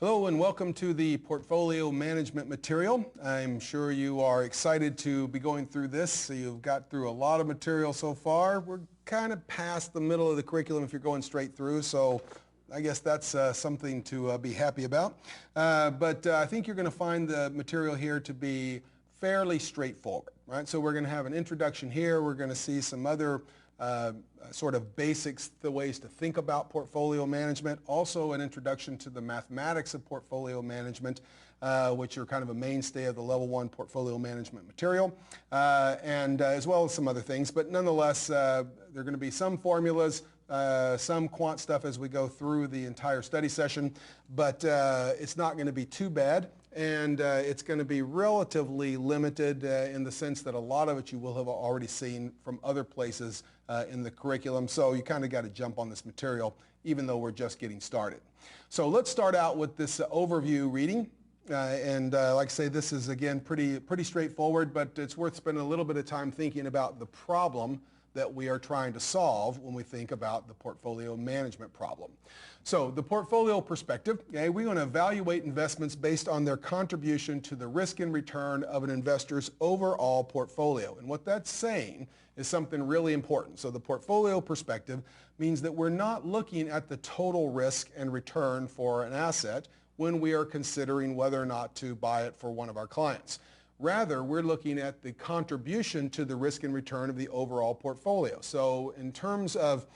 Hello and welcome to the portfolio management material. I'm sure you are excited to be going through this. So you've got through a lot of material so far. We're kind of past the middle of the curriculum if you're going straight through, so I guess that's something to be happy about. But I think you're going to find the material here to be fairly straightforward, right? So we're going to have an introduction here. We're going to see some other sort of basics, the ways to think about portfolio management, also an introduction to the mathematics of portfolio management, which are kind of a mainstay of the level 1 portfolio management material, and as well as some other things. But nonetheless, there are going to be some formulas, some quant stuff as we go through the entire study session, but it's not going to be too bad. And it's going to be relatively limited in the sense that a lot of it you will have already seen from other places in the curriculum. So you kind of got to jump on this material even though we're just getting started. So let's start out with this overview reading. Like I say, this is again pretty straightforward, but it's worth spending a little bit of time thinking about the problem that we are trying to solve when we think about the portfolio management problem. So the portfolio perspective, okay, we're going to evaluate investments based on their contribution to the risk and return of an investor's overall portfolio. And what that's saying is something really important. So the portfolio perspective means that we're not looking at the total risk and return for an asset when we are considering whether or not to buy it for one of our clients. Rather, we're looking at the contribution to the risk and return of the overall portfolio. So in terms of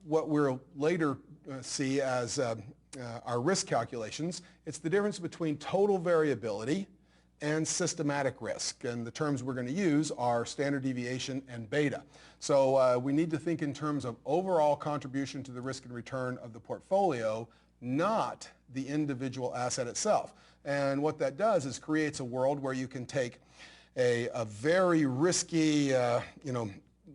what we'll later see as our risk calculations, it's the difference between total variability and systematic risk. And the terms we're going to use are standard deviation and beta. So we need to think in terms of overall contribution to the risk and return of the portfolio, not the individual asset itself. And what that does is creates a world where you can take a very risky,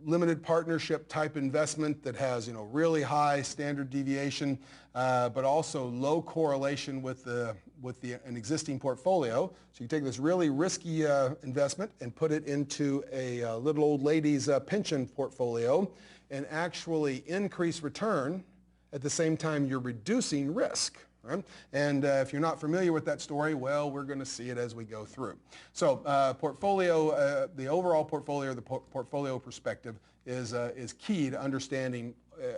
limited partnership type investment that has, really high standard deviation, but also low correlation with an existing portfolio. So you take this really risky investment and put it into a little old lady's pension portfolio and actually increase return at the same time you're reducing risk. Right? And if you're not familiar with that story, well, we're going to see it as we go through. So the overall portfolio, the portfolio perspective is key to understanding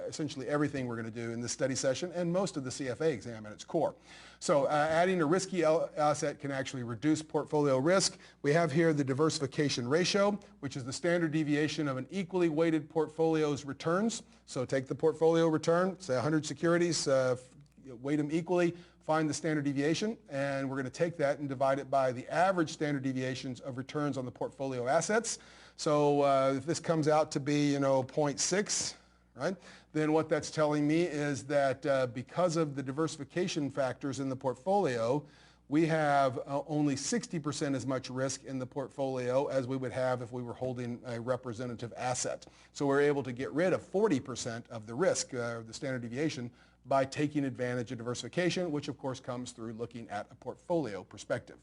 essentially everything we're going to do in this study session and most of the CFA exam at its core. So adding a risky asset can actually reduce portfolio risk. We have here the diversification ratio, which is the standard deviation of an equally weighted portfolio's returns. So take the portfolio return, say 100 securities, weight them equally, find the standard deviation, and we're going to take that and divide it by the average standard deviations of returns on the portfolio assets. So if this comes out to be, 0.6, right, then what that's telling me is that because of the diversification factors in the portfolio, we have only 60% as much risk in the portfolio as we would have if we were holding a representative asset. So we're able to get rid of 40% of the risk, the standard deviation, by taking advantage of diversification, which of course comes through looking at a portfolio perspective.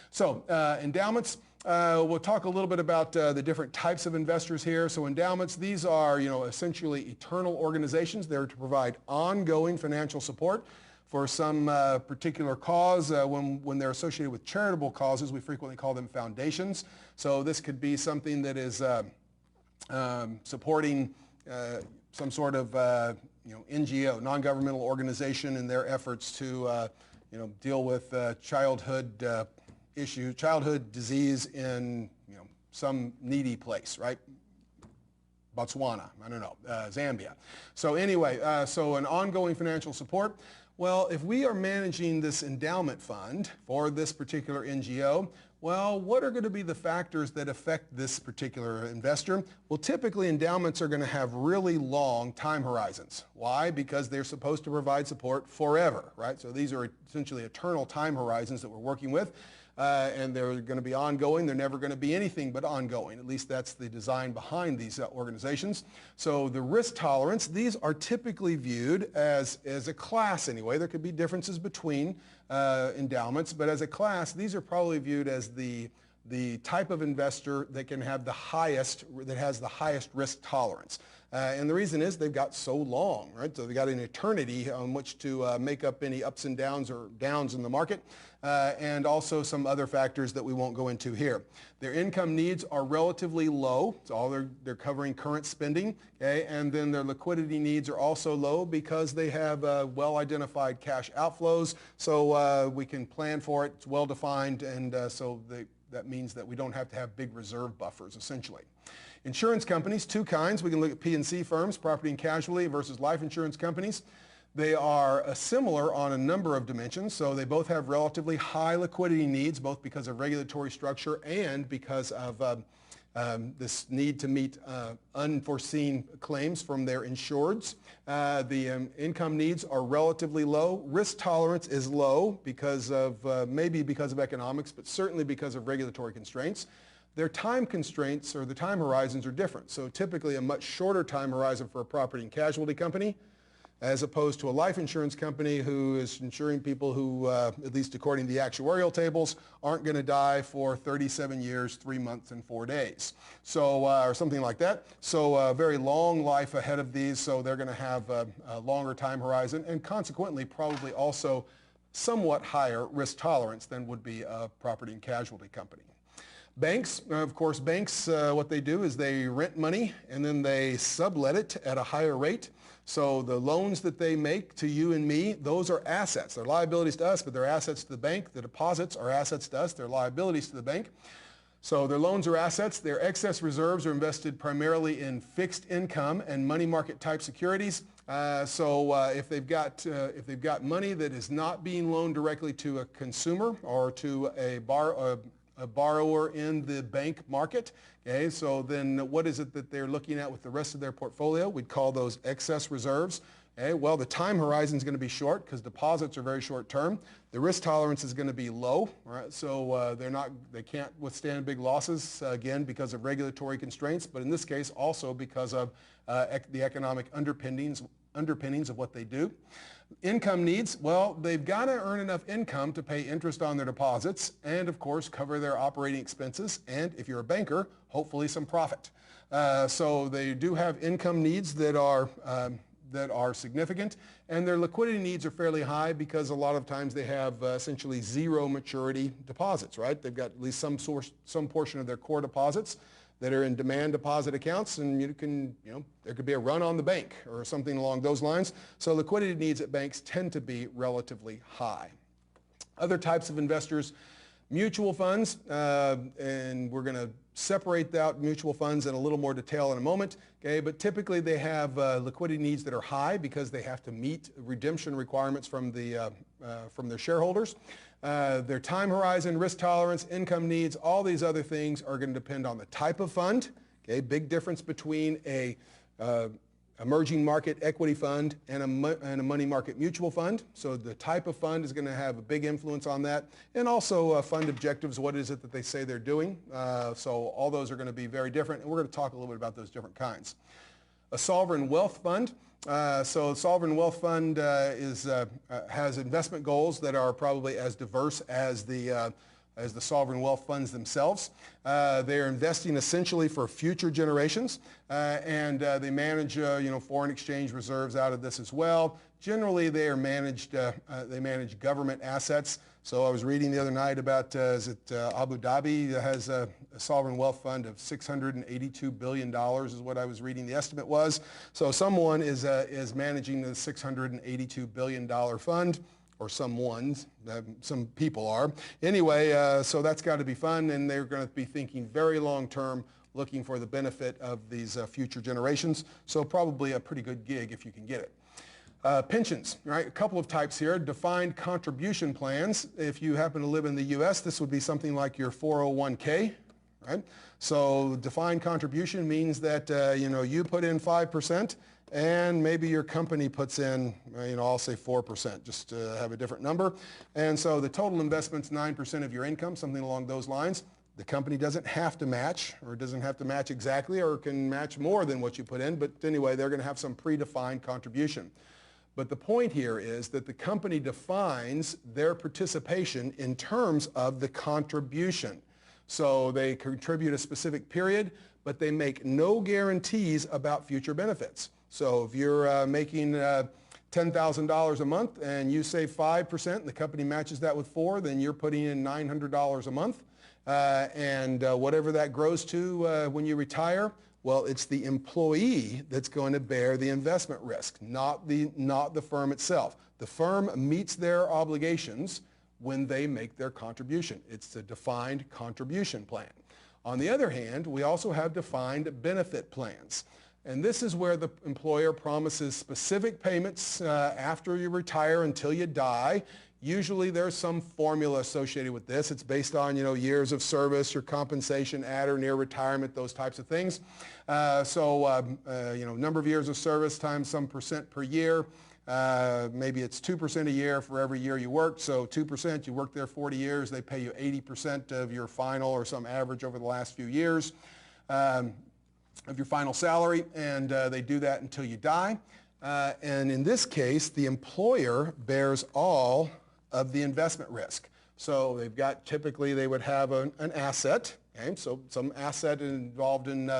So endowments, we'll talk a little bit about the different types of investors here. So endowments, these are essentially eternal organizations. They're to provide ongoing financial support for some particular cause. When they're associated with charitable causes, we frequently call them foundations. So this could be something that is supporting some sort of NGO, non-governmental organization, in their efforts to deal with childhood disease in some needy place, right? Botswana, I don't know, Zambia. So anyway, so an ongoing financial support. Well, if we are managing this endowment fund for this particular NGO, well, what are going to be the factors that affect this particular investor? Well, typically endowments are going to have really long time horizons. Why? Because they're supposed to provide support forever, right? So these are essentially eternal time horizons that we're working with. And they're going to be ongoing. They're never going to be anything but ongoing. At least that's the design behind these organizations. So the risk tolerance, these are typically viewed as a class anyway. There could be differences between endowments, but as a class, these are probably viewed as the type of investor that can have that has the highest risk tolerance. And the reason is they've got so long, right? So they've got an eternity on which to make up any ups and downs or downs in the market, and also some other factors that we won't go into here. Their income needs are relatively low. So all they're covering current spending, okay? And then their liquidity needs are also low because they have well-identified cash outflows. So we can plan for it. It's well-defined, and that means that we don't have to have big reserve buffers, essentially. Insurance companies, two kinds. We can look at P&C firms, property and casualty versus life insurance companies. They are similar on a number of dimensions, so they both have relatively high liquidity needs, both because of regulatory structure and because of this need to meet unforeseen claims from their insureds. The income needs are relatively low. Risk tolerance is low because of, maybe because of economics, but certainly because of regulatory constraints. Their time constraints or the time horizons are different. So typically a much shorter time horizon for a property and casualty company, as opposed to a life insurance company who is insuring people who, at least according to the actuarial tables, aren't going to die for 37 years, 3 months, and 4 days. So, or something like that. So a very long life ahead of these, so they're going to have a longer time horizon and consequently probably also somewhat higher risk tolerance than would be a property and casualty company. Banks, of course, banks, what they do is they rent money and then they sublet it at a higher rate. So the loans that they make to you and me, those are assets. They're liabilities to us, but they're assets to the bank. The deposits are assets to us. They're liabilities to the bank. So their loans are assets. Their excess reserves are invested primarily in fixed income and money market type securities. If they've got money that is not being loaned directly to a consumer or to a borrower in the bank market. Okay, so then what is it that they're looking at with the rest of their portfolio? We'd call those excess reserves. Okay, well, the time horizon is going to be short because deposits are very short term. The risk tolerance is going to be low, right? So they can't withstand big losses, again, because of regulatory constraints, but in this case also because of the economic underpinnings of what they do. Income needs, well, they've got to earn enough income to pay interest on their deposits and, of course, cover their operating expenses and, if you're a banker, hopefully some profit. So they do have income needs that are significant, and their liquidity needs are fairly high because a lot of times they have essentially zero maturity deposits, right? They've got at least some portion of their core deposits that are in demand deposit accounts, and there could be a run on the bank or something along those lines. So liquidity needs at banks tend to be relatively high. Other types of investors, mutual funds, and we're going to separate out mutual funds in a little more detail in a moment. Okay, but typically they have liquidity needs that are high because they have to meet redemption requirements from their shareholders. Their time horizon, risk tolerance, income needs, all these other things are going to depend on the type of fund. Okay, big difference between a emerging market equity fund and a money market mutual fund. So the type of fund is going to have a big influence on that. And also fund objectives, what is it that they say they're doing? So all those are going to be very different, and we're going to talk a little bit about those different kinds. A sovereign wealth fund. So sovereign wealth fund has investment goals that are probably as diverse as the sovereign wealth funds themselves. They are investing essentially for future generations, and they manage foreign exchange reserves out of this as well. Generally, they manage government assets. So I was reading the other night about Abu Dhabi has a sovereign wealth fund of $682 billion is what I was reading the estimate was. So someone is managing the $682 billion fund, or someone's, some people are. Anyway, so that's got to be fun, and they're going to be thinking very long term, looking for the benefit of these future generations. So probably a pretty good gig if you can get it. Pensions, right? A couple of types here. Defined contribution plans. If you happen to live in the U.S., this would be something like your 401k, right? So defined contribution means that, you put in 5%, and maybe your company puts in, I'll say 4%, just to have a different number. And so the total investment's 9% of your income, something along those lines. The company doesn't have to match, or doesn't have to match exactly, or can match more than what you put in. But anyway, they're going to have some predefined contribution. But the point here is that the company defines their participation in terms of the contribution. So they contribute a specific period, but they make no guarantees about future benefits. So if you're making $10,000 a month and you save 5% and the company matches that with 4%, then you're putting in $900 a month. Whatever that grows to when you retire, well, it's the employee that's going to bear the investment risk, not the firm itself. The firm meets their obligations when they make their contribution. It's a defined contribution plan. On the other hand, we also have defined benefit plans. And this is where the employer promises specific payments after you retire until you die. Usually there's some formula associated with this. It's based on, years of service, your compensation at or near retirement, those types of things. Number of years of service times some percent per year. Maybe it's 2% a year for every year you worked. So 2%, you worked there 40 years, they pay you 80% of your final or some average over the last few years of your final salary, and they do that until you die. And in this case, the employer bears all of the investment risk. So typically they would have an asset, okay? So some asset involved in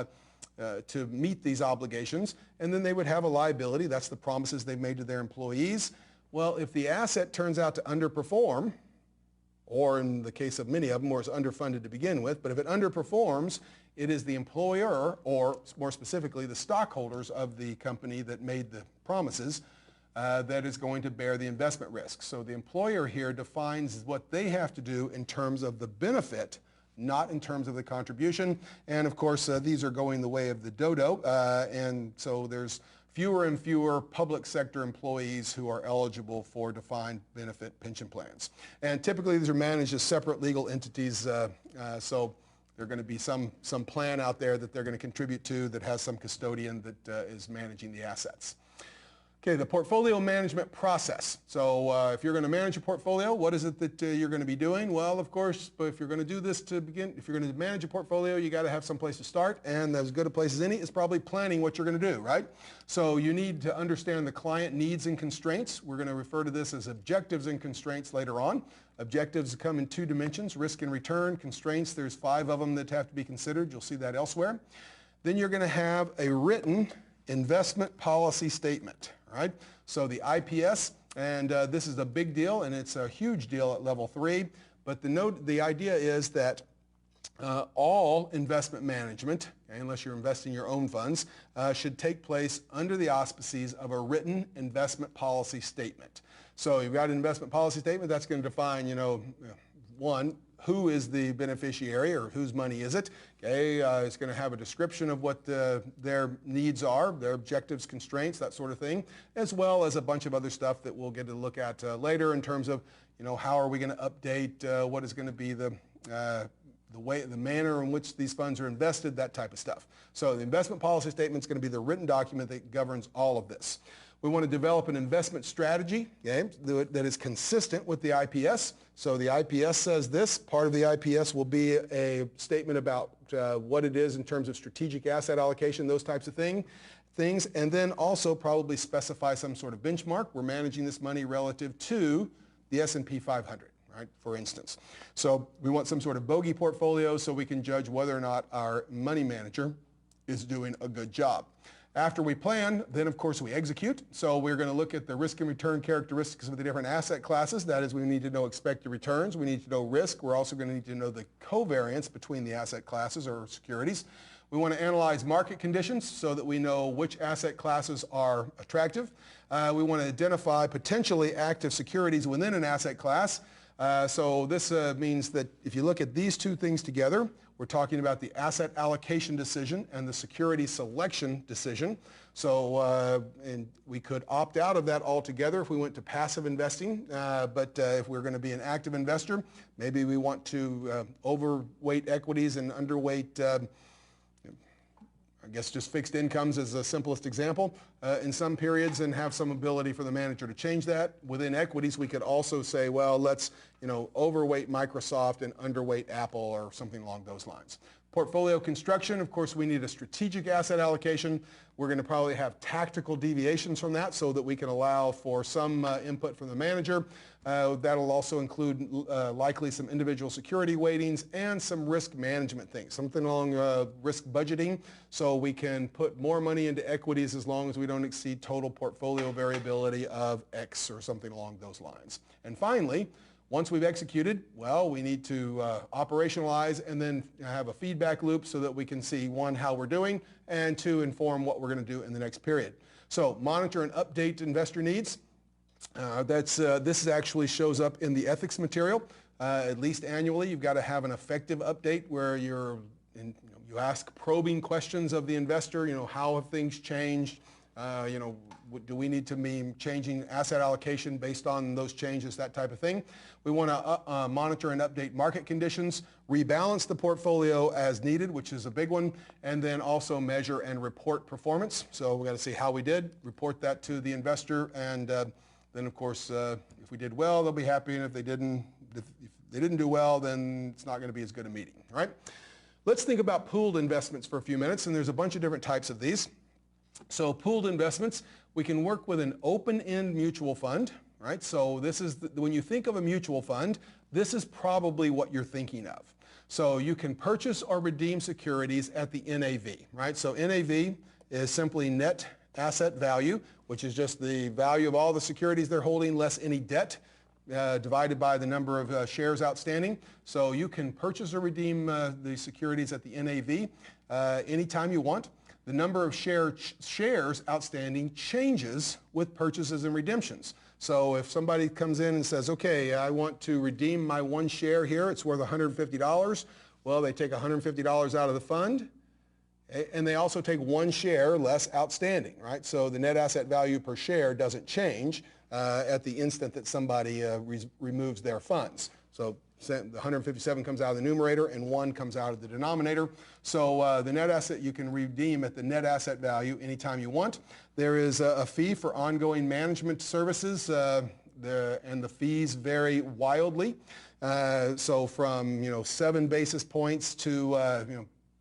to meet these obligations, and then they would have a liability. That's the promises they've made to their employees. Well, if the asset turns out to underperform, or in the case of many of them, where it's underfunded to begin with, but if it underperforms, it is the employer, or more specifically, the stockholders of the company that made the promises, that is going to bear the investment risk. So the employer here defines what they have to do in terms of the benefit, not in terms of the contribution. And of course, these are going the way of the dodo. And so there's fewer and fewer public sector employees who are eligible for defined benefit pension plans. And typically these are managed as separate legal entities. So there's going to be some plan out there that they're going to contribute to that has some custodian that is managing the assets. Okay, the portfolio management process. So if you're going to manage a portfolio, what is it that you're going to be doing? Well, of course, but if you're going to do this to begin, if you're going to manage a portfolio, you got to have some place to start, and as good a place as any is probably planning what you're going to do, right? So you need to understand the client needs and constraints. We're going to refer to this as objectives and constraints later on. Objectives come in 2 dimensions, risk and return. Constraints, there's 5 of them that have to be considered. You'll see that elsewhere. Then you're going to have a written investment policy statement. Right? So the IPS, and this is a big deal, and it's a huge deal at level 3, but the idea is that all investment management, okay, unless you're investing your own funds, should take place under the auspices of a written investment policy statement. So you've got an investment policy statement that's going to define, one, who is the beneficiary or whose money is it? Okay, it's going to have a description of what their needs are, their objectives, constraints, that sort of thing, as well as a bunch of other stuff that we'll get to look at later in terms of, how are we going to update, what is going to be the manner in which these funds are invested, that type of stuff. So the investment policy statement is going to be the written document that governs all of this. We want to develop an investment strategy, okay, that is consistent with the IPS. So the IPS says this. Part of the IPS will be a statement about what it is in terms of strategic asset allocation, those types of things, and then also probably specify some sort of benchmark. We're managing this money relative to the S&P 500. Right, for instance. So we want some sort of bogey portfolio so we can judge whether or not our money manager is doing a good job. After we plan, then of course we execute. So we're going to look at the risk and return characteristics of the different asset classes. That is, we need to know expected returns. We need to know risk. We're also going to need to know the covariance between the asset classes or securities. We want to analyze market conditions so that we know which asset classes are attractive. We want to identify potentially active securities within an asset class. So this means that if you look at these 2 things together, we're talking about the asset allocation decision and the security selection decision. So and we could opt out of that altogether if we went to passive investing. But if we're going to be an active investor, maybe we want to overweight equities and underweight I guess just fixed incomes is the simplest example in some periods, and have some ability for the manager to change that. Within equities, we could also say, well, let's overweight Microsoft and underweight Apple or something along those lines. Portfolio construction, of course, we need a strategic asset allocation. We're going to probably have tactical deviations from that so that we can allow for some input from the manager. That'll also include likely some individual security weightings and some risk management things, something along risk budgeting, so we can put more money into equities as long as we don't exceed total portfolio variability of X or something along those lines. And finally, once we've executed, well, we need to operationalize and then have a feedback loop so that we can see, one, how we're doing, and two, inform what we're going to do in the next period. So monitor and update investor needs. This actually shows up in the ethics material. At least annually, you've got to have an effective update where you ask probing questions of the investor. How have things changed? Do we need to be changing asset allocation based on those changes, that type of thing? We want to monitor and update market conditions, rebalance the portfolio as needed, which is a big one, and then also measure and report performance. So we got to see how we did, report that to the investor, and then of course, if we did well, they'll be happy, and if they didn't do well, then it's not going to be as good a meeting, all right? Let's think about pooled investments for a few minutes, and there's a bunch of different types of these. So pooled investments, we can work with an open-end mutual fund, right? So this is, when you think of a mutual fund, this is probably what you're thinking of. So you can purchase or redeem securities at the NAV, right? So NAV is simply net asset value, which is just the value of all the securities they're holding less any debt, divided by the number of shares outstanding. So you can purchase or redeem the securities at the NAV anytime you want. The number of shares outstanding changes with purchases and redemptions. So if somebody comes in and says, okay, I want to redeem my one share here, it's worth $150. Well, they take $150 out of the fund, and they also take one share less outstanding, right? So the net asset value per share doesn't change at the instant that somebody removes their funds. So the 157 comes out of the numerator and 1 comes out of the denominator. So the net asset you can redeem at the net asset value anytime you want. There is a fee for ongoing management services, and the fees vary wildly. So from 7 basis points to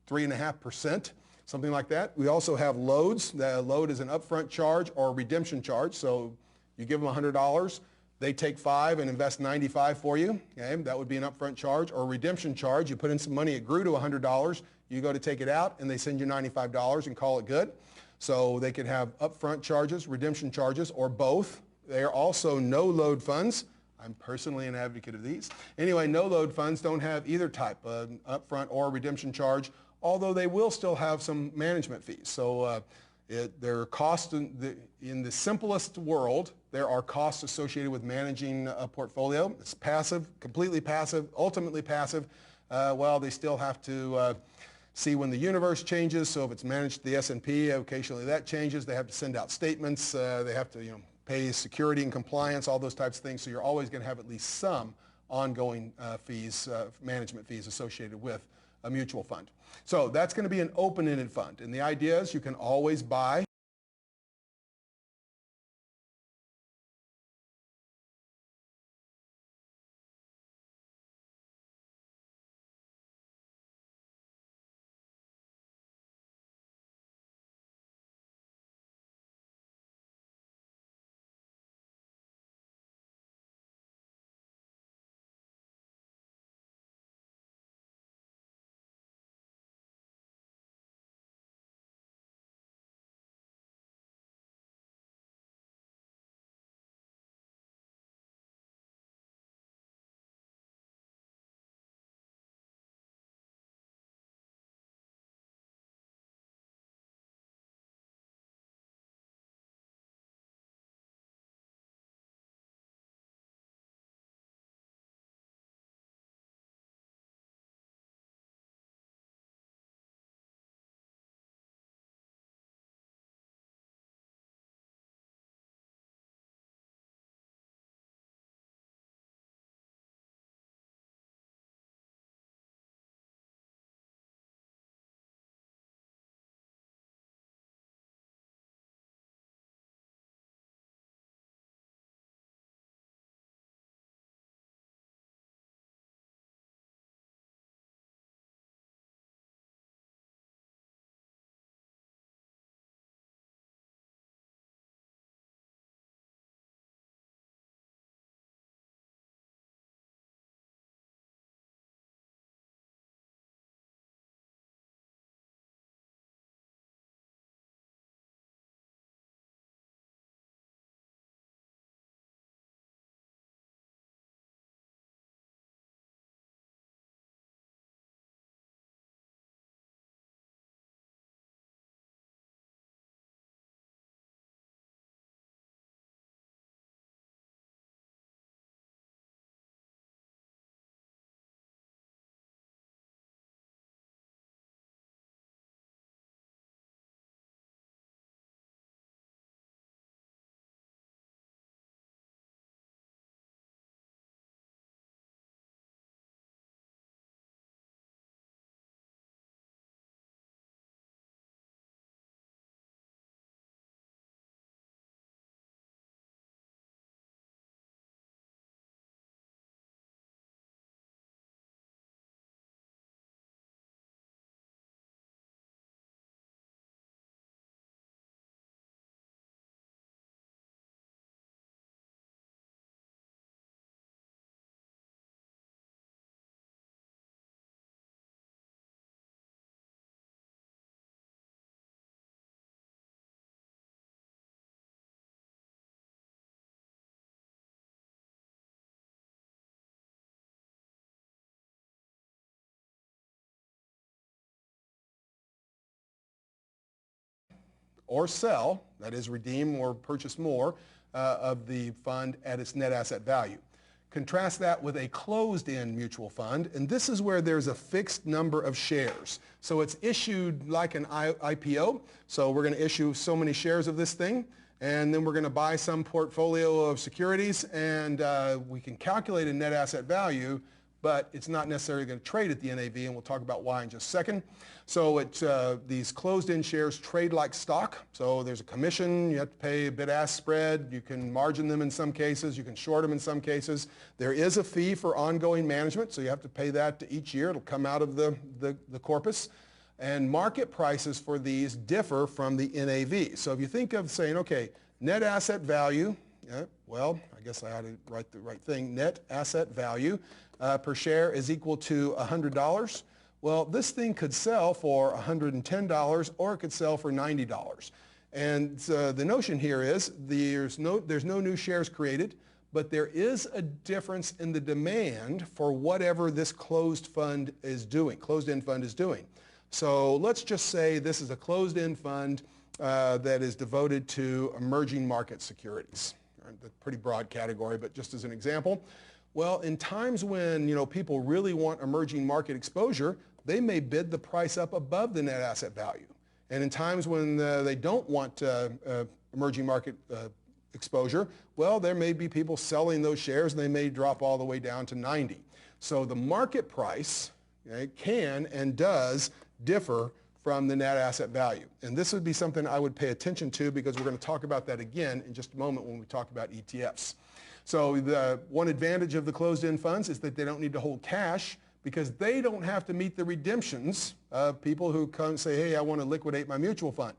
3.5%, something like that. We also have loads. The load is an upfront charge or redemption charge. So you give them $100. They take 5 and invest 95 for you. Okay? That would be an upfront charge. Or redemption charge. You put in some money, it grew to $100. You go to take it out, and they send you $95 and call it good. So they can have upfront charges, redemption charges, or both. They are also no-load funds. I'm personally an advocate of these. Anyway, no-load funds don't have either type, upfront or redemption charge, although they will still have some management fees. So there are costs in the simplest world. There are costs associated with managing a portfolio. It's passive, completely passive, ultimately passive. Well, they still have to see when the universe changes. So if it's managed the S&P, occasionally that changes. They have to send out statements. They have to pay security and compliance, all those types of things. So you're always going to have at least some ongoing fees, management fees associated with a mutual fund. So that's going to be an open-ended fund. And the idea is you can always buy or sell, that is redeem or purchase more of the fund at its net asset value. Contrast that with a closed-end mutual fund, and this is where there's a fixed number of shares. So it's issued like an IPO, so we're going to issue so many shares of this thing, and then we're going to buy some portfolio of securities, and we can calculate a net asset value, but it's not necessarily going to trade at the NAV, and we'll talk about why in just a second. So these closed-end shares trade like stock. So there's a commission. You have to pay a bid-ask spread. You can margin them in some cases. You can short them in some cases. There is a fee for ongoing management, so you have to pay that each year. It'll come out of the corpus. And market prices for these differ from the NAV. So if you think of saying, okay, net asset value, well, I guess I ought to write the right thing. Net asset value per share is equal to $100. Well, this thing could sell for $110 or it could sell for $90. And the notion here is there's no new shares created, but there is a difference in the demand for whatever this closed-end fund is doing. So let's just say this is a closed-end fund that is devoted to emerging market securities. A pretty broad category, but just as an example. Well, in times when people really want emerging market exposure, they may bid the price up above the net asset value. And in times when they don't want emerging market exposure, well, there may be people selling those shares and they may drop all the way down to 90. So the market price can and does differ from the net asset value. And this would be something I would pay attention to because we're going to talk about that again in just a moment when we talk about ETFs. So the one advantage of the closed-end funds is that they don't need to hold cash because they don't have to meet the redemptions of people who come and say, hey, I want to liquidate my mutual fund.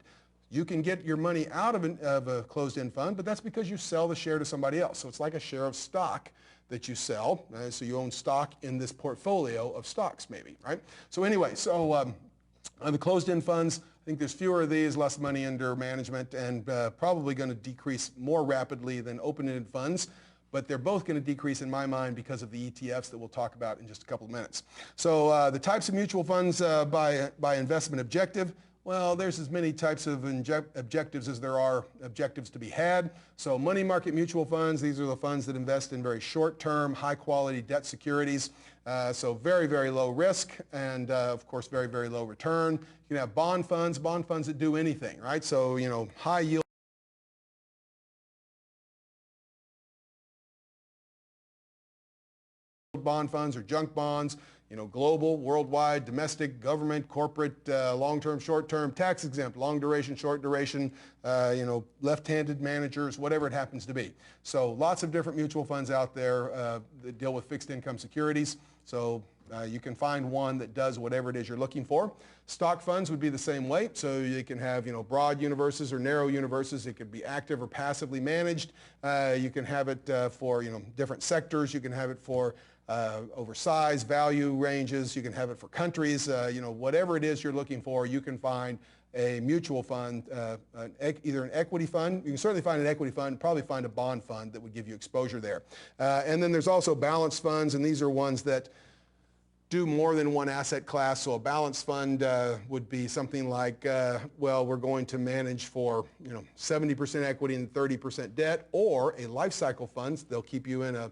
You can get your money out of a closed-end fund, but that's because you sell the share to somebody else. So it's like a share of stock that you sell. So you own stock in this portfolio of stocks maybe, right? So anyway, on the closed-end funds, I think there's fewer of these, less money under management, and probably going to decrease more rapidly than open-ended funds. But they're both going to decrease in my mind because of the ETFs that we'll talk about in just a couple of minutes. So the types of mutual funds by investment objective, well, there's as many types of objectives as there are objectives to be had. So money market mutual funds, these are the funds that invest in very short-term, high-quality debt securities. So very, very low risk and, of course, very, very low return. You can have bond funds that do anything, right? So, high yield bond funds or junk bonds, global, worldwide, domestic, government, corporate, long-term, short-term, tax-exempt, long duration, short duration, left-handed managers, whatever it happens to be. So lots of different mutual funds out there that deal with fixed income securities. So you can find one that does whatever it is you're looking for. Stock funds would be the same way. So you can have, broad universes or narrow universes. It could be active or passively managed. You can have it for, different sectors. You can have it for over size, value ranges. You can have it for countries. Whatever it is you're looking for, you can find a mutual fund, either an equity fund. You can certainly find an equity fund, probably find a bond fund that would give you exposure there. And then there's also balanced funds, and these are ones that do more than one asset class. So a balanced fund would be something like, we're going to manage for 70% equity and 30% debt, or a life cycle fund. They'll keep you in a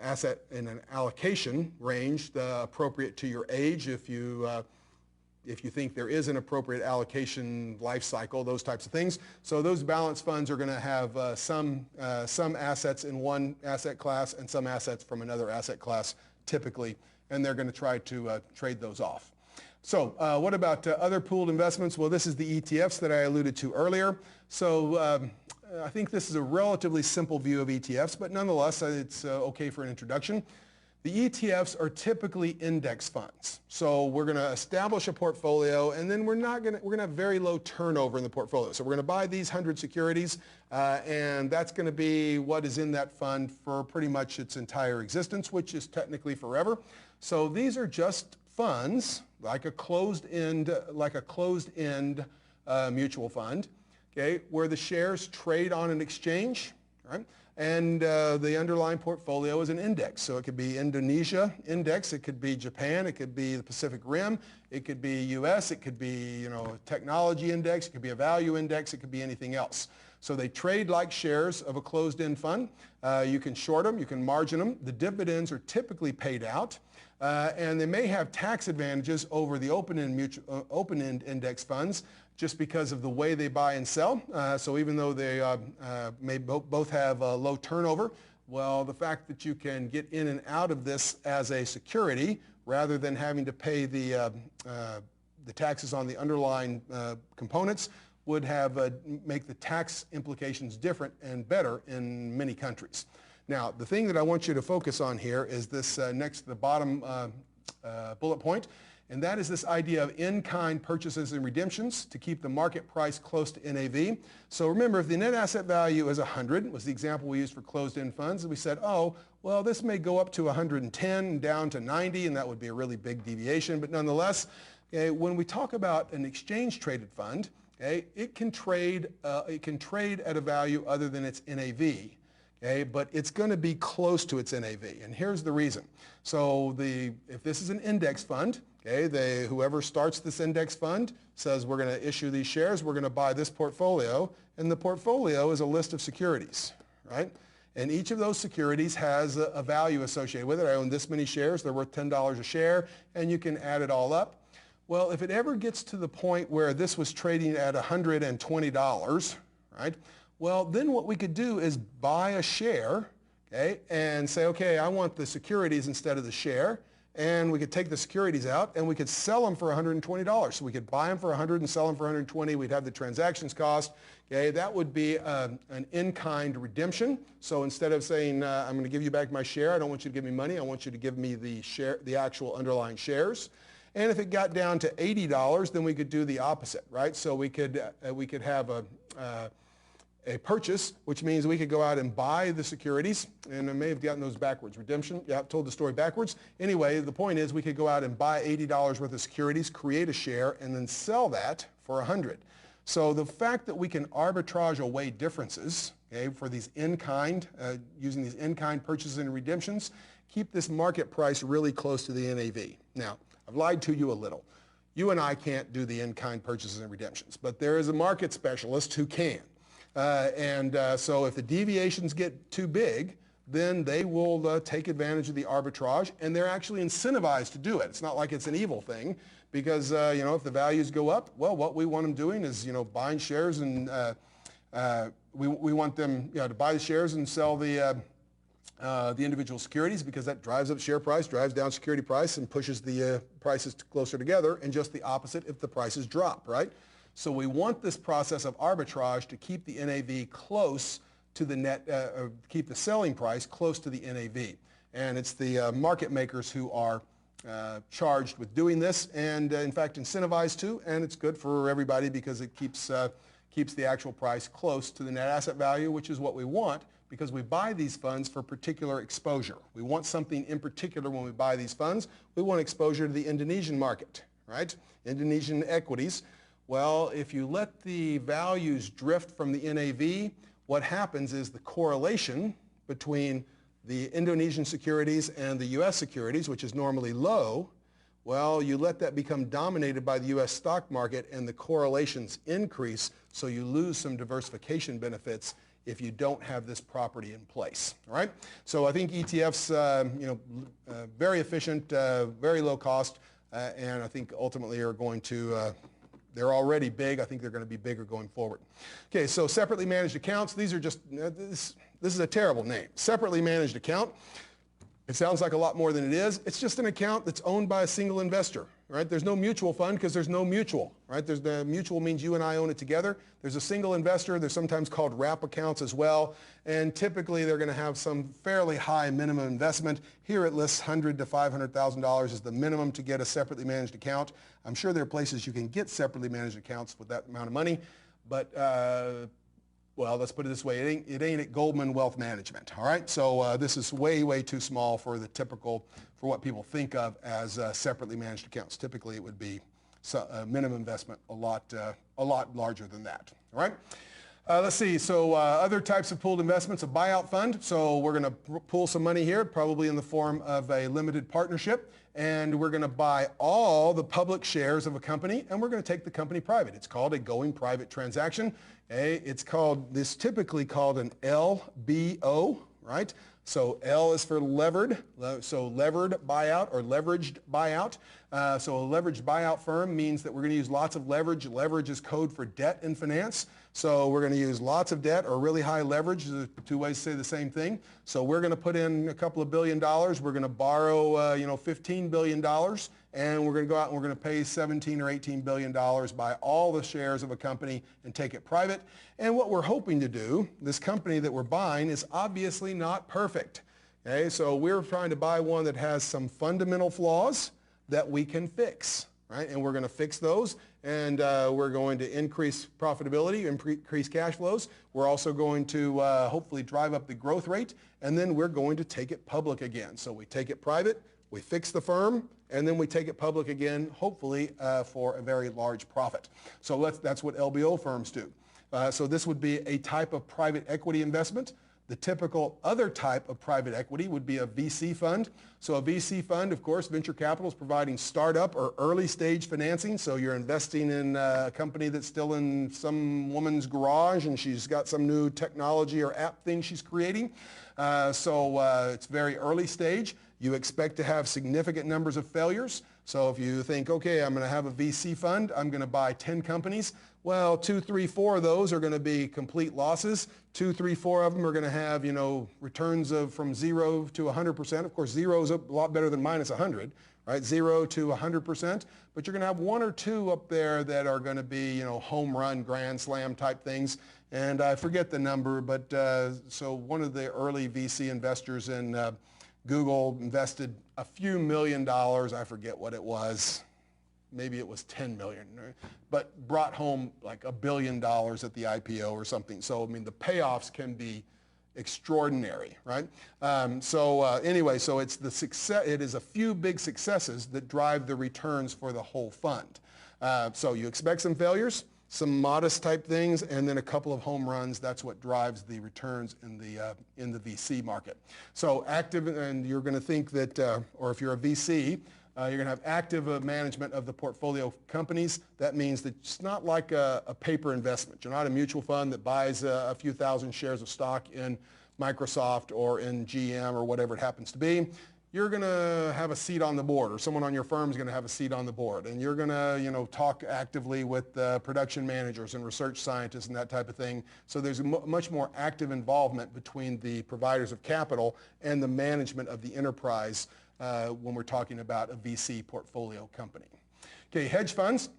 asset in an allocation range appropriate to your age if you think there is an appropriate allocation life cycle, those types of things. So those balanced funds are going to have some assets in one asset class and some assets from another asset class typically, and they're going to try to trade those off. So what about other pooled investments? Well, this is the ETFs that I alluded to earlier. So I think this is a relatively simple view of ETFs, but nonetheless, it's okay for an introduction. The ETFs are typically index funds. So we're going to establish a portfolio, and then we're going to have very low turnover in the portfolio. So we're going to buy these 100 securities, and that's going to be what is in that fund for pretty much its entire existence, which is technically forever. So these are just funds, like a closed-end mutual fund. Okay, where the shares trade on an exchange, right? And the underlying portfolio is an index. So it could be Indonesia index, it could be Japan, it could be the Pacific Rim, it could be US, it could be, a technology index, it could be a value index, it could be anything else. So they trade like shares of a closed-end fund. You can short them, you can margin them. The dividends are typically paid out. And they may have tax advantages over the open-end index funds just because of the way they buy and sell. So even though they may both have low turnover, well, the fact that you can get in and out of this as a security rather than having to pay the taxes on the underlying components would make the tax implications different and better in many countries. Now, the thing that I want you to focus on here is this next to the bottom bullet point, and that is this idea of in-kind purchases and redemptions to keep the market price close to NAV. So remember, if the net asset value is 100, was the example we used for closed-end funds, and we said, oh, well, this may go up to 110 and down to 90, and that would be a really big deviation. But nonetheless, when we talk about an exchange-traded fund, it can trade at a value other than its NAV. But it's going to be close to its NAV, and here's the reason. So if this is an index fund, whoever starts this index fund says we're going to issue these shares, we're going to buy this portfolio, and the portfolio is a list of securities, right? And each of those securities has a value associated with it. I own this many shares, they're worth $10 a share, and you can add it all up. Well, if it ever gets to the point where this was trading at $120, right? Well, then what we could do is buy a share, and say, okay, I want the securities instead of the share, and we could take the securities out, and we could sell them for $120. So we could buy them for $100 and sell them for $120. We'd have the transactions cost. That would be an in-kind redemption. So instead of saying, I'm going to give you back my share, I don't want you to give me money, I want you to give me the actual underlying shares. And if it got down to $80, then we could do the opposite, right? So we could have a purchase, which means we could go out and buy the securities, and I may have gotten those backwards. Redemption, yeah, I told the story backwards. Anyway, the point is we could go out and buy $80 worth of securities, create a share, and then sell that for $100. So the fact that we can arbitrage away differences, for these in-kind, using these in-kind purchases and redemptions, keep this market price really close to the NAV. Now, I've lied to you a little. You and I can't do the in-kind purchases and redemptions, but there is a market specialist who can. So if the deviations get too big, then they will take advantage of the arbitrage, and they're actually incentivized to do it. It's not like it's an evil thing, because if the values go up, well, what we want them doing is buying shares, and we want them to buy the shares and sell the individual securities, because that drives up share price, drives down security price, and pushes the prices closer together, and just the opposite if the prices drop, right? So we want this process of arbitrage to keep the NAV close to the net, keep the selling price close to the NAV. And it's the market makers who are charged with doing this, and in fact incentivized to, and it's good for everybody because it keeps the actual price close to the net asset value, which is what we want, because we buy these funds for particular exposure. We want something in particular when we buy these funds. We want exposure to the Indonesian market, right? Indonesian equities. Well, if you let the values drift from the NAV, what happens is the correlation between the Indonesian securities and the U.S. securities, which is normally low, well, you let that become dominated by the U.S. stock market, and the correlations increase, so you lose some diversification benefits if you don't have this property in place, all right? So I think ETFs, very efficient, very low cost, and I think ultimately are going to, they're already big. I think they're going to be bigger going forward. Okay, so separately managed accounts. These are just, this is a terrible name. Separately managed account. It sounds like a lot more than it is. It's just an account that's owned by a single investor, right? There's no mutual fund because there's no mutual, right? The mutual means you and I own it together. There's a single investor. They're sometimes called wrap accounts as well. And typically they're going to have some fairly high minimum investment. Here it lists $100,000 to $500,000 is the minimum to get a separately managed account. I'm sure there are places you can get separately managed accounts with that amount of money, but well, let's put it this way, it ain't at Goldman Wealth Management, all right? So this is way, way too small for the typical, for what people think of as separately managed accounts. Typically it would be minimum investment a lot larger than that, all right? Let's see, so other types of pooled investments, a buyout fund. So we're going to pool some money here, probably in the form of a limited partnership, and we're going to buy all the public shares of a company, and we're going to take the company private. It's called a going private transaction. It's typically called an LBO, right? So L is for levered, so levered buyout or leveraged buyout. So a leveraged buyout firm means that we're going to use lots of leverage. Leverage is code for debt in finance. So we're going to use lots of debt or really high leverage. There's two ways to say the same thing. So we're going to put in a couple of $1 billion. We're going to borrow, $15 billion, and we're going to go out and we're going to pay $17 or $18 billion, buy all the shares of a company and take it private. And what we're hoping to do, this company that we're buying is obviously not perfect. Okay, so we're trying to buy one that has some fundamental flaws that we can fix, right? And we're going to fix those, and we're going to increase profitability, increase cash flows. We're also going to hopefully drive up the growth rate, and then we're going to take it public again. So we take it private, we fix the firm, and then we take it public again, hopefully for a very large profit. So that's what LBO firms do. So this would be a type of private equity investment. The typical other type of private equity would be a VC fund. So a VC fund, of course, venture capital is providing startup or early stage financing. So you're investing in a company that's still in some woman's garage and she's got some new technology or app thing she's creating. It's very early stage. You expect to have significant numbers of failures. So if you think, okay, I'm going to have a VC fund, I'm going to buy 10 companies. Well, 2, 3, 4 of those are going to be complete losses. 2, 3, 4 of them are going to have, returns of from 0 to 100%. Of course, 0 is a lot better than minus 100, right? 0 to 100%. But you're going to have 1 or 2 up there that are going to be, home run, grand slam type things. And I forget the number, but so one of the early VC investors in Google invested a few $1 million. I forget what it was. Maybe it was 10 million, but brought home like $1 billion at the IPO or something. So, the payoffs can be extraordinary, right? Anyway, so it's the success. It is a few big successes that drive the returns for the whole fund. So you expect some failures, some modest type things, and then a couple of home runs. That's what drives the returns in the VC market. So active, and you're going to think that, or if you're a VC, you're going to have active management of the portfolio companies. That means that it's not like a paper investment. You're not a mutual fund that buys a few thousand shares of stock in Microsoft or in GM or whatever it happens to be. You're going to have a seat on the board, or someone on your firm is going to have a seat on the board, and you're going to talk actively with production managers and research scientists and that type of thing. So there's much more active involvement between the providers of capital and the management of the enterprise when we're talking about a VC portfolio company. Okay, hedge funds.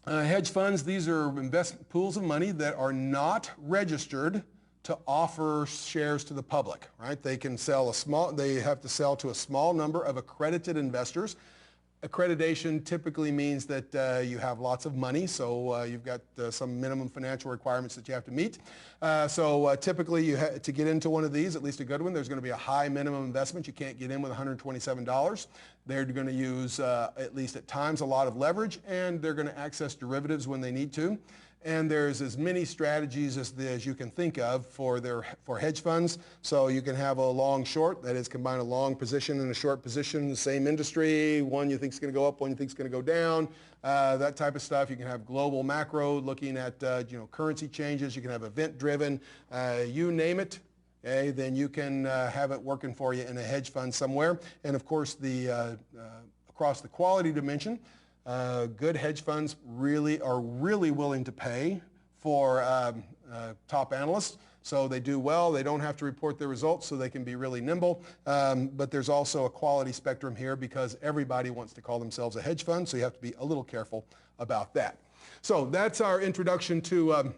Hedge funds, these are investment pools of money that are not registered to offer shares to the public, right? They have to sell to a small number of accredited investors. Accreditation typically means that you have lots of money, so you've got some minimum financial requirements that you have to meet. Typically, to get into one of these, at least a good one, there's going to be a high minimum investment. You can't get in with $127. They're going to use, at least at times, a lot of leverage, and they're going to access derivatives when they need to. And there's as many strategies as you can think of for hedge funds. So you can have a long short, that is combine a long position and a short position in the same industry. One you think is going to go up, one you think is going to go down, that type of stuff. You can have global macro, looking at currency changes. You can have event driven, you name it. Okay, then you can have it working for you in a hedge fund somewhere. And of course, across the quality dimension, good hedge funds are really willing to pay for top analysts. So they do well. They don't have to report their results, so they can be really nimble. But there's also a quality spectrum here because everybody wants to call themselves a hedge fund, so you have to be a little careful about that. So that's our introduction to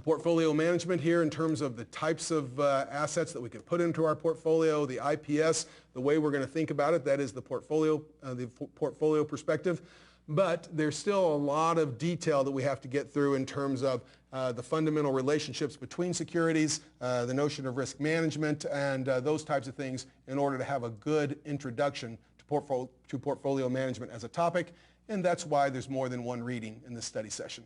portfolio management here in terms of the types of assets that we can put into our portfolio, the IPS, the way we're going to think about it, that is the portfolio perspective. But there's still a lot of detail that we have to get through in terms of the fundamental relationships between securities, the notion of risk management, and those types of things in order to have a good introduction to portfolio management as a topic. And that's why there's more than one reading in this study session.